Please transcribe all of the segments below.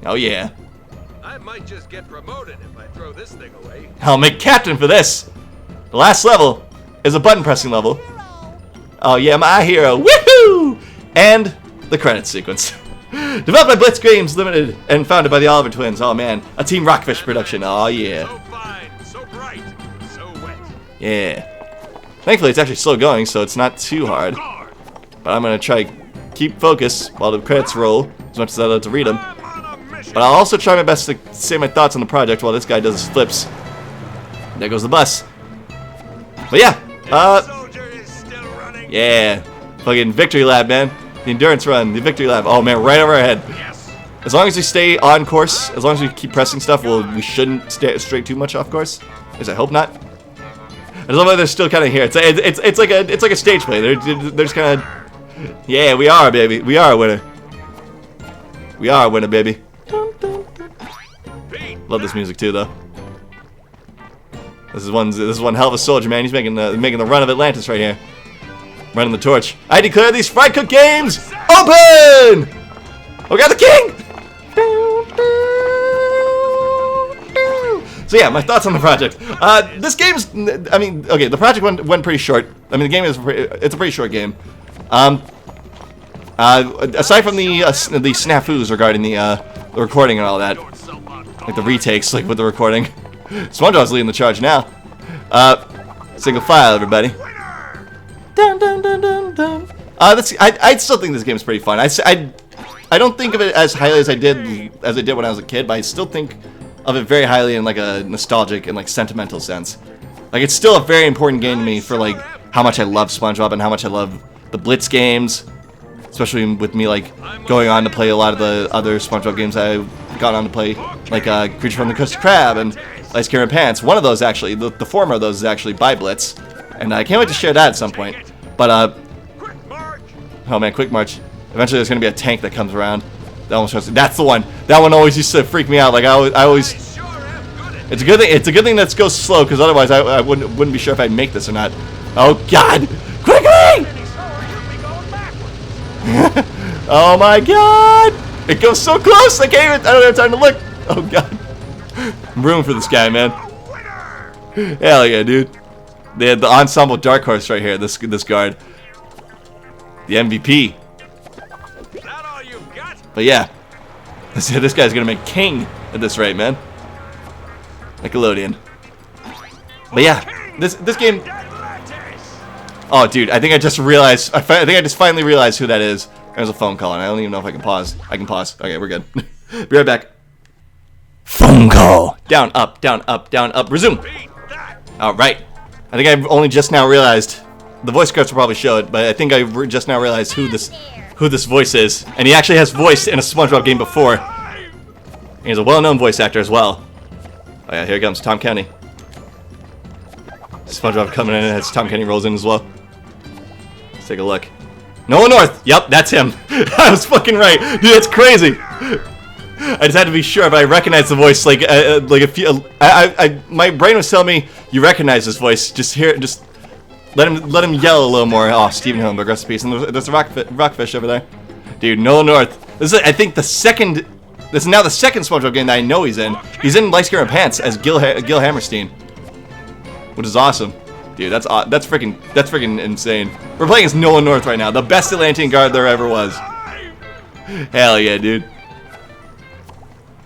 Oh yeah. I might just get promoted if I throw this thing away. I'll make captain for this. The last level is a button pressing level. Oh yeah, my hero. Woohoo! And the credits sequence. Developed by Blitz Games Limited and founded by the Oliver twins. Oh man, a Team Rockfish production. Oh yeah. So fine, so bright, so wet. Yeah. Thankfully, it's actually slow going, so it's not too hard. But I'm gonna try keep focus while the credits roll, as much as I love to read them. But I'll also try my best to say my thoughts on the project while this guy does his flips. There goes the bus. But yeah, yeah, fucking victory lab, man. The endurance run, the victory lab. Oh man, right over our head. As long as we stay on course, as long as we keep pressing stuff, we shouldn't stray too much off course. At least I hope not. As long as they're still kind of here. It's like a stage play. They're just kind of. Yeah, we are, baby. We are a winner. We are a winner, baby. Love this music too, though. This is one hell of a soldier, man. He's making the run of Atlantis right here. Running the torch. I declare these fried cook games open! We got the king! So yeah, my thoughts on the project. This game's, I mean, okay, the project went pretty short. I mean, the game it's a pretty short game. Aside from the snafus regarding the recording and all that, like the retakes, like with the recording, SpongeBob's leading the charge now. Single file, everybody. Dun, dun, dun, dun, dun. I still think this game is pretty fun. I don't think of it as highly as I did when I was a kid, but I still think of it very highly in like a nostalgic and like sentimental sense. Like it's still a very important game to me for like how much I love SpongeBob and how much I love the Blitz games, especially with me like going on to play a lot of the other SpongeBob games I've gone on to play, like Creature from the Krusty Krab and SquarePantis. One of those actually, the former of those is actually by Blitz, and I can't wait to share that at some point. But oh man, Quick March. Eventually, there's gonna be a tank that comes around. That almost shows. That's the one. That one always used to freak me out. Like I always. It's a good thing. It's a good thing that goes slow, because otherwise I wouldn't be sure if I'd make this or not. Oh God! Quickly! Oh my God! It goes so close. I can't even. I don't have time to look. Oh God! Room for this guy, man. Hell yeah, dude. They had the ensemble dark horse right here. This guard. The MVP. But yeah, this guy's gonna make king at this rate, man. Nickelodeon. But yeah, this game. Oh, dude, I think I just realized. I think I just finally realized who that is. There's a phone call, and I don't even know if I can pause. I can pause. Okay, we're good. Be right back. Phone call. Down, up, down, up, down, up. Resume. All right. I think I've only just now realized. The voice scripts will probably show it, but I think I just now realized who this voice is. And he actually has voiced in a SpongeBob game before. And he's a well-known voice actor as well. Oh yeah, here comes Tom Kenny. SpongeBob coming in as Tom Kenny rolls in as well. Let's take a look. Nolan North! Yep, that's him. I was fucking right. Dude, that's crazy. I just had to be sure, but I recognized the voice like a few. My brain was telling me you recognize this voice. Just let him yell a little more. Oh, Stephen Hillenburg, rest in peace. And there's a rockfish over there. Dude, Nolan North. This is, I think, this is now the second SpongeBob game that I know he's in. He's in SquarePantis as Gil Hammerstein, which is awesome. Dude, that's freaking insane. We're playing as Nolan North right now, the best Atlantean guard there ever was. Hell yeah, dude.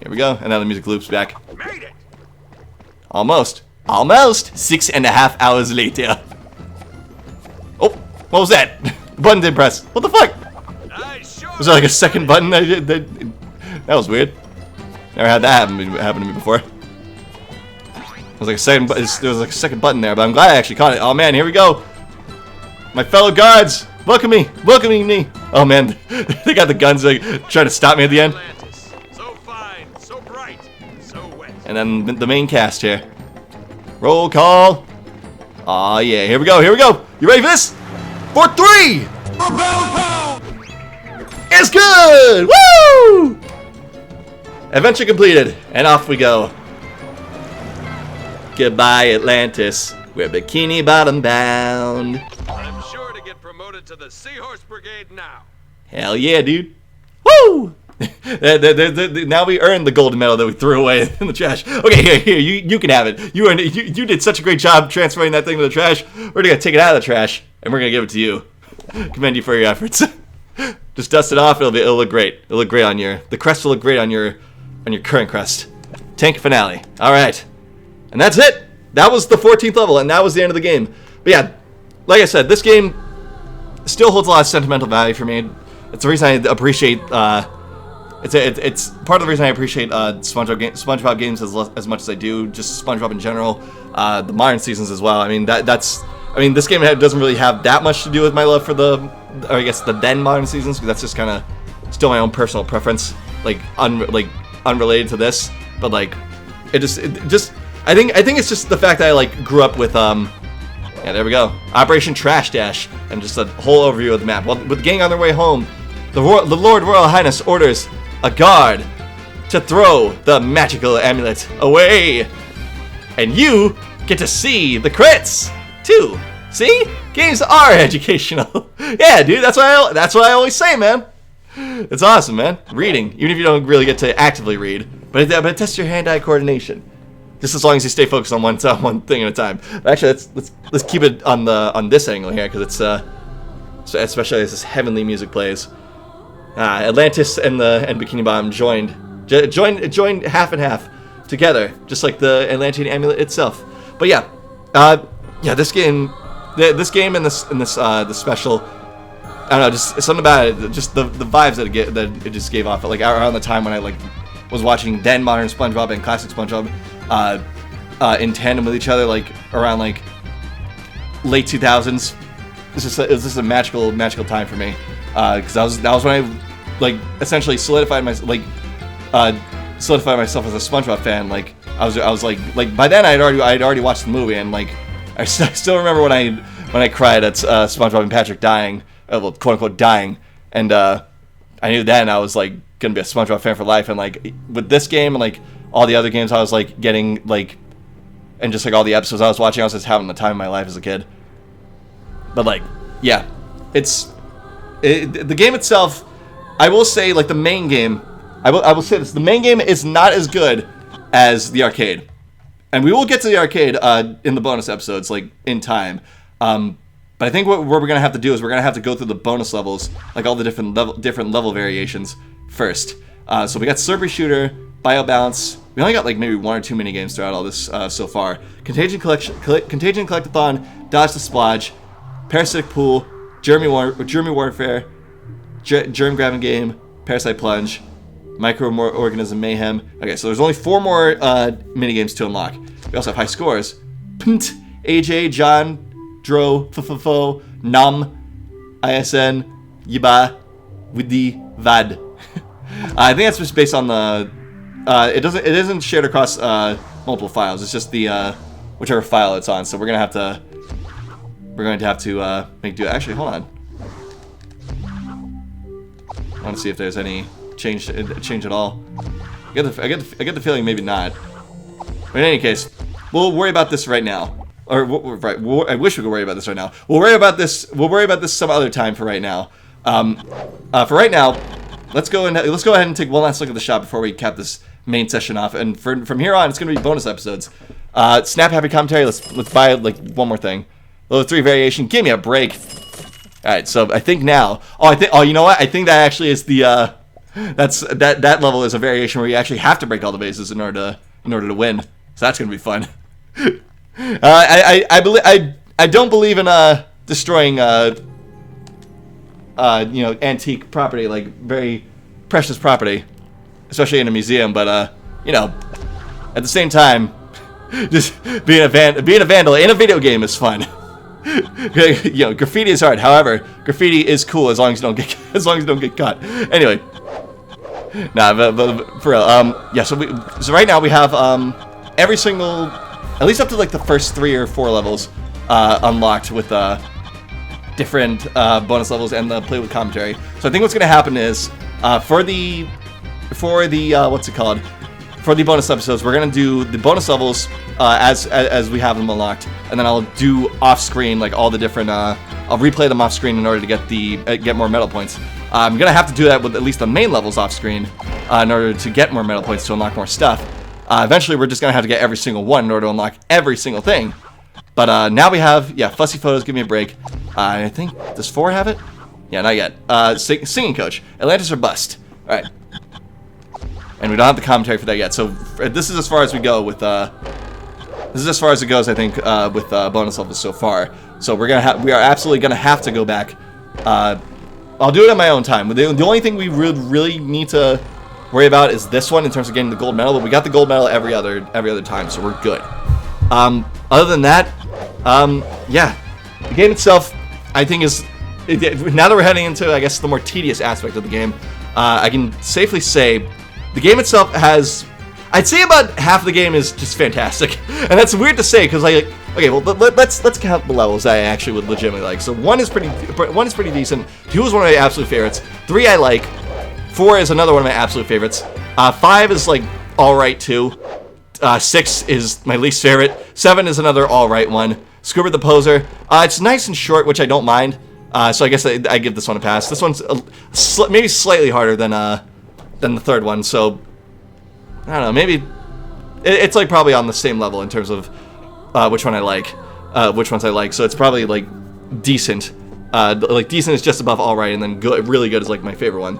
Here we go, and now the music loops back. Almost. 6.5 hours later. Oh, what was that? The button didn't press. What the fuck? Was there like a second button? That was weird. Never had that happen to me before. There was like a second button there, but I'm glad I actually caught it. Oh man, here we go. My fellow guards, welcoming me. Oh man, they got the guns like trying to stop me at the end. So fine, so bright, so wet. And then the main cast here. Roll call. Aw yeah, here we go. You ready for this? For 3! It's good! Woo! Adventure completed, and off we go. Goodbye, Atlantis. We're Bikini Bottom-bound. I'm sure to get promoted to the Seahorse Brigade now. Hell yeah, dude. Woo! Now we earned the golden medal that we threw away in the trash. Okay, here, you can have it. You earned it. You did such a great job transferring that thing to the trash. We're gonna take it out of the trash, and we're gonna give it to you. Commend you for your efforts. Just dust it off. It'll look great. It'll look great on the crest will look great on your current crest. Tank finale. All right, and that's it. That was the 14th level, and that was the end of the game. But yeah, like I said, this game still holds a lot of sentimental value for me. It's the reason I appreciate. It's part of the reason I appreciate SpongeBob games as much as I do. Just SpongeBob in general, the modern seasons as well. I mean this game doesn't really have that much to do with my love for the then modern seasons, because that's just kind of still my own personal preference, unrelated to this. But I think it's just the fact that I grew up with yeah, there we go, Operation Trash Dash, and just a whole overview of the map. Well, with the gang on their way home, the Lord Royal Highness orders a guard to throw the magical amulet away, and you get to see the crits too. See, games are educational. Yeah, dude, that's what I always say, man. It's awesome, man. Reading, even if you don't really get to actively read, but it tests your hand-eye coordination. Just as long as you stay focused on one thing at a time. Actually, let's keep it on this angle here, because it's especially as this heavenly music plays. Atlantis and Bikini Bottom joined half and half together, just like the Atlantean Amulet itself. But yeah, this game and this special, I don't know, just something about it, just the vibes that it just gave off. Around the time when I was watching then modern SpongeBob and classic SpongeBob in tandem with each other, around late 2000s. It was just a magical time for me, because that was when I essentially solidified myself as a SpongeBob fan. I was by then I had already watched the movie, and I still remember when I cried at SpongeBob and Patrick dying, well, quote unquote dying, and I knew then I was gonna be a SpongeBob fan for life. And with this game and all the other games I was getting and just all the episodes I was watching, I was just having the time of my life as a kid. But yeah, the game itself, I will say, the main game, I will say this, the main game is not as good as the arcade, and we will get to the arcade in the bonus episodes in time. But I think what we're gonna have to do is we're gonna have to go through the bonus levels, all the different level variations first. So we got Slurpee Shooter, Bio Bounce. We only got maybe one or two mini games throughout all this so far. Contagion Collectathon, Dodge the Splodge, Parasitic Pool, Germ Warfare, Germ Grabbing Game, Parasite Plunge, Microorganism Mayhem. Okay, so there's only 4 more mini games to unlock. We also have high scores. Pnt, AJ, John, Dro, Fofofo, Num, ISN, Yiba, Widi, Vad. I think that's just based on the. It isn't shared across multiple files. It's just the whichever file it's on. So we're going to have to make do. Actually, hold on. I want to see if there's any change at all. I get the feeling maybe not. But in any case, we'll worry about this right now. Or right, I wish we could worry about this right now. We'll worry about this some other time. For right now, for right now, let's go ahead and take one last look at the shop before we cap this main session off. And from here on, it's gonna be bonus episodes. Snap Happy Commentary. Let's buy one more thing. Level 3 variation. Give me a break. All right, so I think now. Oh, you know what? I think that actually is the. That level is a variation where you actually have to break all the bases in order to win. So that's gonna be fun. I don't believe in destroying antique property, very precious property, especially in a museum. But at the same time, just being a vandal in a video game is fun. Graffiti is hard. However, graffiti is cool as long as you don't get caught. Anyway, but for real, yeah. So right now we have every single, at least up to the first 3 or 4 levels unlocked with different bonus levels and the play with commentary. So I think what's gonna happen is for the what's it called? For the bonus episodes, we're gonna do the bonus levels as we have them unlocked, and then I'll do off screen all the different I'll replay them off screen in order to get get more medal points. I'm gonna have to do that with at least the main levels off screen in order to get more medal points to unlock more stuff. Eventually, we're just gonna have to get every single one in order to unlock every single thing. But now we have, yeah, Fussy Photos, give me a break. I think, does 4 have it? Yeah, not yet. Singing Coach, Atlantis or Bust. All right. And we don't have the commentary for that yet. So this is as far as we go with, this is as far as it goes, I think, with bonus levels so far. So we are absolutely gonna have to go back. I'll do it at my own time. The only thing we really need to worry about is this one in terms of getting the gold medal. But we got the gold medal every other time, so we're good. Other than that, yeah, the game itself, I think now that we're heading into, I guess, the more tedious aspect of the game, I can safely say the game itself has, I'd say about half the game is just fantastic, and that's weird to say because okay, well let's count the levels that I actually would legitimately like. So 1 is pretty decent. 2 is one of my absolute favorites. 3 I like. 4 is another one of my absolute favorites. 5 is like all right too. 6 is my least favorite. 7 is another all right one. Scuba the Poser. It's nice and short, which I don't mind. So I guess I give this one a pass. This one's maybe slightly harder than the third one. So I don't know. Maybe it's like probably on the same level in terms of which one I like, which ones I like. So it's probably like decent. Like decent is just above all right, and then good, really good is like my favorite one.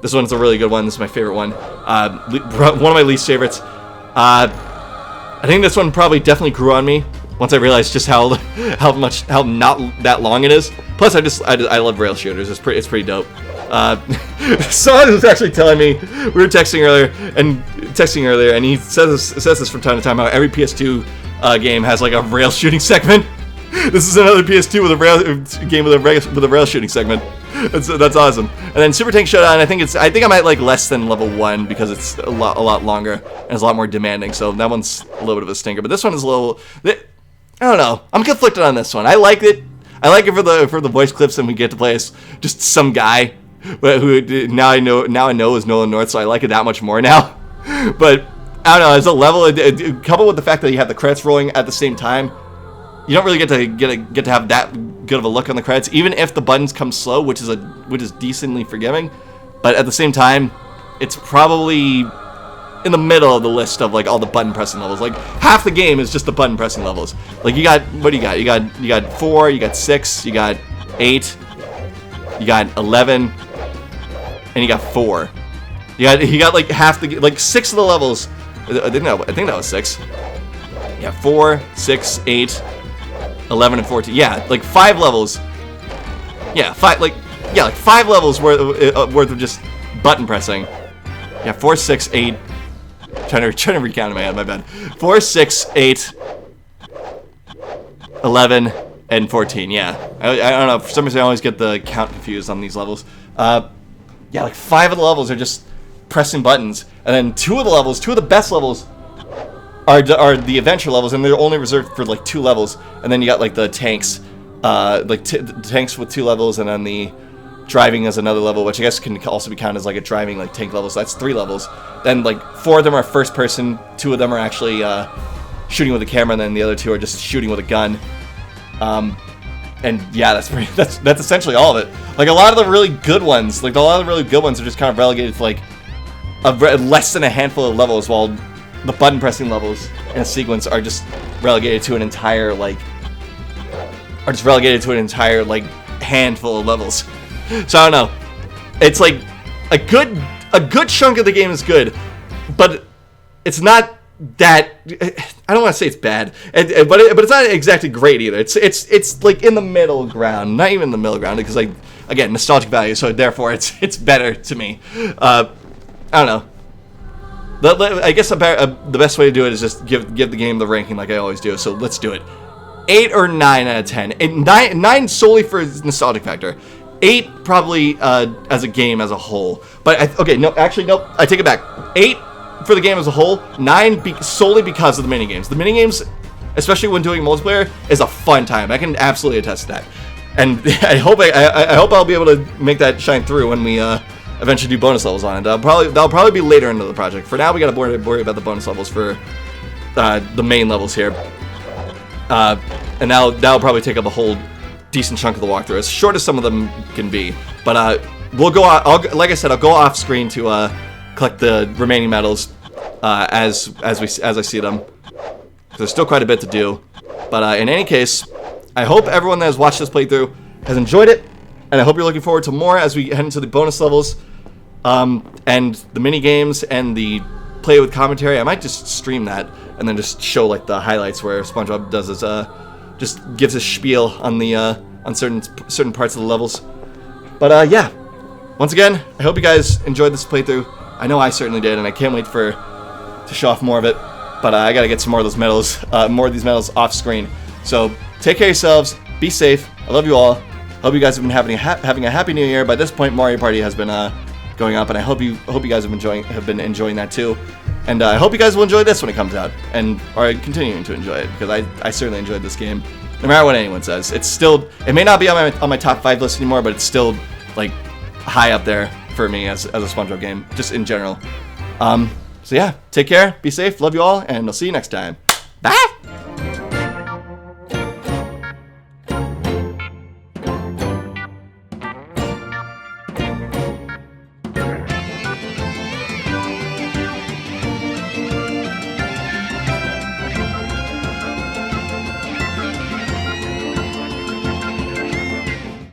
This one's a really good one. This is my favorite one. One of my least favorites. I think this one probably definitely grew on me once I realized just how not that long it is. Plus, I love rail shooters. It's pretty dope. Son was actually telling me, we were texting earlier, and he says this from time to time, how every PS2 game has like a rail shooting segment. This is another PS2 with a rail game with a rail shooting segment. That's awesome. And then Super Tank Showdown, I think I might like less than level 1 because it's a lot longer and it's a lot more demanding. So that one's a little bit of a stinker. But this one is a little, I don't know. I'm conflicted on this one. I like it. I like it for the voice clips, and we get to play as just some guy who now I know is Nolan North, so I like it that much more now. But I don't know. As a level, coupled with the fact that you have the credits rolling at the same time, you don't really get to have that good of a look on the credits, even if the buttons come slow, which is decently forgiving. But at the same time, it's probably in the middle of the list of like all the button pressing levels. Like half the game is just the button pressing levels. Like you got, what do you got? You got 4, you got 6, you got 8, you got 11, and you got 4. You got like half the, like 6 of the levels. I think that was 6. Yeah, 4, 6, 8. 11 and 14. Yeah, like 5 levels. Yeah, 5 levels worth of just button pressing. Yeah, 4, 6, 8. Trying to recount in my head, my bad. 4, 6, 8, 11, and 14. Yeah, I don't know. For some reason, I always get the count confused on these levels. Yeah, like 5 of the levels are just pressing buttons, and then 2 of the best levels are the adventure levels, and they're only reserved for like 2 levels. And then you got like the tanks, the tanks with 2 levels, and then the driving as another level, which I guess can also be counted as like a driving like tank level. So that's 3 levels. Then like 4 of them are first person, 2 of them are actually shooting with a camera, and then the other 2 are just shooting with a gun. And yeah, that's essentially all of it. Like a lot of the really good ones, are just kind of relegated to like less than a handful of levels, while the button pressing levels in a sequence are just relegated to an entire handful of levels. So I don't know. It's like a good chunk of the game is good, but it's not that. I don't want to say it's bad, but it's not exactly great either. It's like in the middle ground, not even the middle ground, because like again, nostalgic value. So therefore, it's better to me. I don't know. I guess the best way to do it is just give the game the ranking like I always do. So let's do it. 8 or 9 out of 10. 9 solely for nostalgic factor. 8 probably as a game as a whole. But nope. I take it back. 8 for the game as a whole. 9 solely because of the minigames. The minigames, especially when doing multiplayer, is a fun time. I can absolutely attest to that. And I hope I'll be able to make that shine through when we eventually do bonus levels on it. That'll probably be later into the project. For now, we gotta worry about the bonus levels for the main levels here. And that'll probably take up a whole decent chunk of the walkthrough, as short as some of them can be. But we'll go. Like I said, I'll go off screen to collect the remaining medals as I see them. There's still quite a bit to do. But in any case, I hope everyone that has watched this playthrough has enjoyed it, and I hope you're looking forward to more as we head into the bonus levels, and the mini games and the play with commentary. I might just stream that and then just show like the highlights where SpongeBob does his just gives a spiel on the on certain parts of the levels. But yeah, once again, I hope you guys enjoyed this playthrough. I know I certainly did, and I can't wait to show off more of it. But I gotta get some more of those medals, more of these medals off screen. So take care of yourselves. Be safe. I love you all. Hope you guys have been having a happy New Year. By this point, Mario Party has been going up, and I hope you guys have been enjoying that too. And I hope you guys will enjoy this when it comes out, and are continuing to enjoy it, because I certainly enjoyed this game. No matter what anyone says, it may not be on my top 5 list anymore, but it's still like high up there for me as a SpongeBob game, just in general. So yeah, take care, be safe, love you all, and I'll see you next time. Bye!